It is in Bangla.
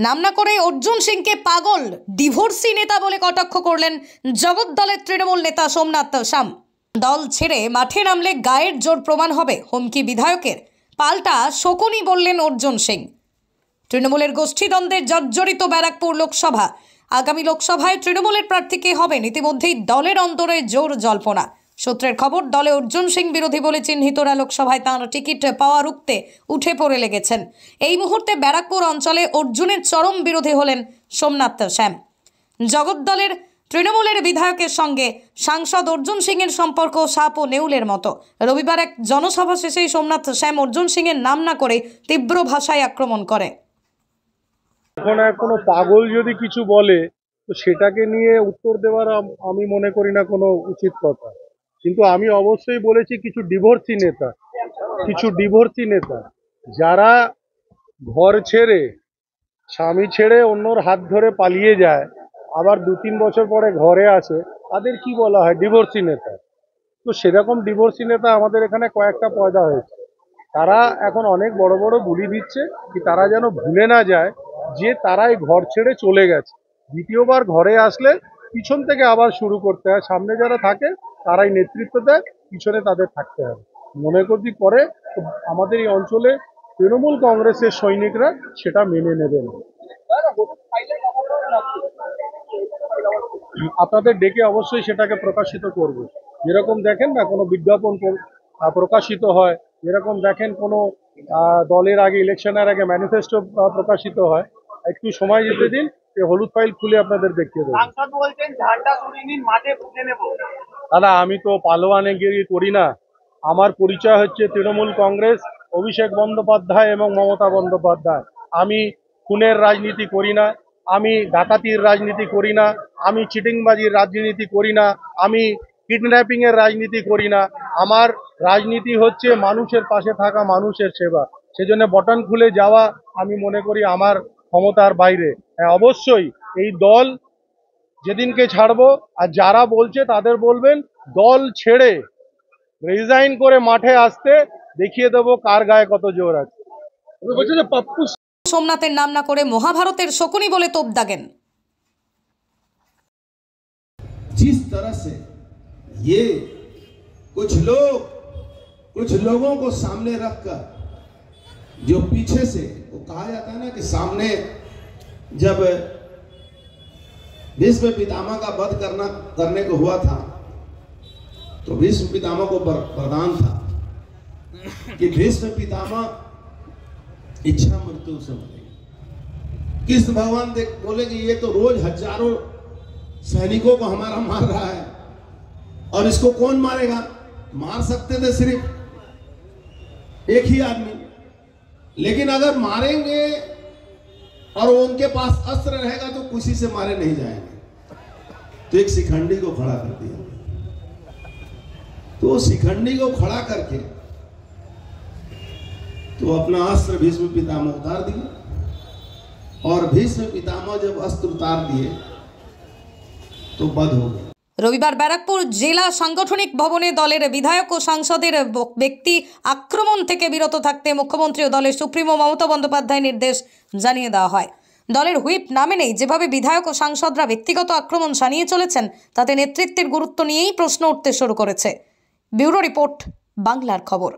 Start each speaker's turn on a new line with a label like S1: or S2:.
S1: নাম না করে অর্জুন সিংকে পাগল ডিভোর্সি নেতা বলে কটাক্ষ করলেন জগদ্দলের তৃণমূল নেতা সোমনাথ শাম। দল ছেড়ে মাঠে নামলে গায়ের জোর প্রমাণ হবে, হুমকি বিধায়কের। পাল্টা শকুনি বললেন অর্জুন সিং। তৃণমূলের গোষ্ঠীদ্বন্দ্বের জর্জরিত ব্যারাকপুর লোকসভা। আগামী লোকসভায় তৃণমূলের প্রার্থী কে হবেন ইতিমধ্যেই দলের অন্তরে জোর জল্পনা। সূত্রের খবর, দলে অর্জুন সিং বিরোধী বলে চিহ্নিতরা লোকসভায় তাঁর টিকিট পাওয়া রুখতে উঠে পড়ে লেগেছেন। এই মুহূর্তে ব্যারাকপুর অঞ্চলে অর্জুনের চরম বিরোধী হলেন সোমনাথ শ্যাম। জগদ্দলের তৃণমূলের বিধায়কের সঙ্গে সাংসদ অর্জুন সিংয়ের সম্পর্ক সাপ ও নেউলের মতো। রবিবার এক জনসভা শেষেই সোমনাথ শ্যাম অর্জুন সিংয়ের নাম না করে তীব্র ভাষায় আক্রমণ করে।
S2: এখন কোনো পাগল যদি কিছু বলে তো সেটাকে নিয়ে উত্তর দেওয়ার আমি মনে করি না কোনো উচিত কথা। কিন্তু আমি অবশ্যই বলেছি কিছু ডিভোর্সি নেতা যারা ঘর ছেড়ে স্বামী ছেড়ে অন্যর হাত ধরে পালিয়ে যায়, আবার 2-3 বছর পরে ঘরে আসে, তাদের কি বলা হয়? ডিভোর্সি নেতা। তো সেরকম ডিভোর্সি নেতা আমাদের এখানে কয়েকটা পয়দা হয়েছে। তারা এখন অনেক বড় বড় বুলি দিচ্ছে কি তারা যেন ভুলে না যায় যে তারাই ঘর ছেড়ে চলে গেছে। দ্বিতীয়বার ঘরে আসলে পিছন থেকে আবার শুরু করতে হয়। সামনে যারা থাকে তারাই নেতৃত্ব দেয়, পিছনে তাদের থাকতে হবে। মনে করছি করে আমাদের এই অঞ্চলে তৃণমূল কংগ্রেসের সৈনিকরা সেটা মেনে নেবে না। আপনাদের ডেকে অবশ্যই সেটাকে প্রকাশিত করব। যেরকম দেখেন না কোনো বিজ্ঞাপন প্রকাশিত হয়, যেরকম দেখেন কোনো দলের আগে ইলেকশনের আগে ম্যানিফেস্টো প্রকাশিত হয়, একটু সময় যেতে দিন, হলুদ ফাইল খুলে আপনাদের দেখিয়ে দেবো। দাদা, আমি তো পালোয়ানেগিরি করি না। আমার পরিচয় হচ্ছে তৃণমূল কংগ্রেস, অভিষেক বন্দ্যোপাধ্যায় এবং মমতা বন্দ্যোপাধ্যায়। আমি খুনের রাজনীতি করি না, আমি ডাকাতির রাজনীতি করি না, আমি চিটিংবাজির রাজনীতি করি না, আমি কিডন্যাপিং এর রাজনীতি করি না। আমার রাজনীতি হচ্ছে মানুষের পাশে থাকা, মানুষের সেবা। সেজন্য বটন খুলে যাওয়া আমি মনে করি আমার ক্ষমতার বাইরে। হ্যাঁ, অবশ্যই এই দল যেদিনকে ছাড়বো, আর যারা বলছে তাদের বলবেন দল ছেড়ে রিজাইন করে মাঠে আসতে, দেখিয়ে দেবো কার গায়ে কত জোর আছে। বলছে যে পাপ্পু
S1: সোমনাথের নাম না করে মহাভারতের শকুনি বলে তোপ দাগেন।
S3: जिस तरह से ये कुछ लोगों को सामने रखकर, जो पीछे से वो कहा जाता है ना कि सामने जब भीष्म पितामह का वध करने को हुआ था तो भीष्म पितामह को वरदान था कि भीष्म पितामह इच्छा मृत्यु से मरेंगे। कृष्ण भगवान बोले कि ये तो रोज हजारों सैनिकों को हमारा मार रहा है और इसको कौन मारेगा? मार सकते थे सिर्फ एक ही आदमी, लेकिन अगर मारेंगे और उनके पास अस्त्र रहेगा तो किसी से मारे नहीं जाएंगे। तो एक शिखंडी को खड़ा कर दिया। तो शिखंडी को खड़ा करके तो अपना अस्त्र भीष्म पितामह उतार दिए, और भीष्म पितामह जब अस्त्र उतार दिए तो बध हो गया।
S1: রবিবার ব্যারাকপুর জেলা সাংগঠনিক ভবনে দলের বিধায়ক ও সাংসদের ব্যক্তি আক্রমণ থেকে বিরত থাকতে মুখ্যমন্ত্রী ও দলের সুপ্রিমো মমতা বন্দ্যোপাধ্যায় নির্দেশ জানিয়ে দেওয়া হয়। দলের হুইপ না মেনেই যেভাবে বিধায়ক ও সাংসদরা ব্যক্তিগত আক্রমণ শানিয়ে চলেছেন, তাতে নেতৃত্বের গুরুত্ব নিয়েই প্রশ্ন উঠতে শুরু করেছে। ব্যুরো রিপোর্ট, বাংলার খবর।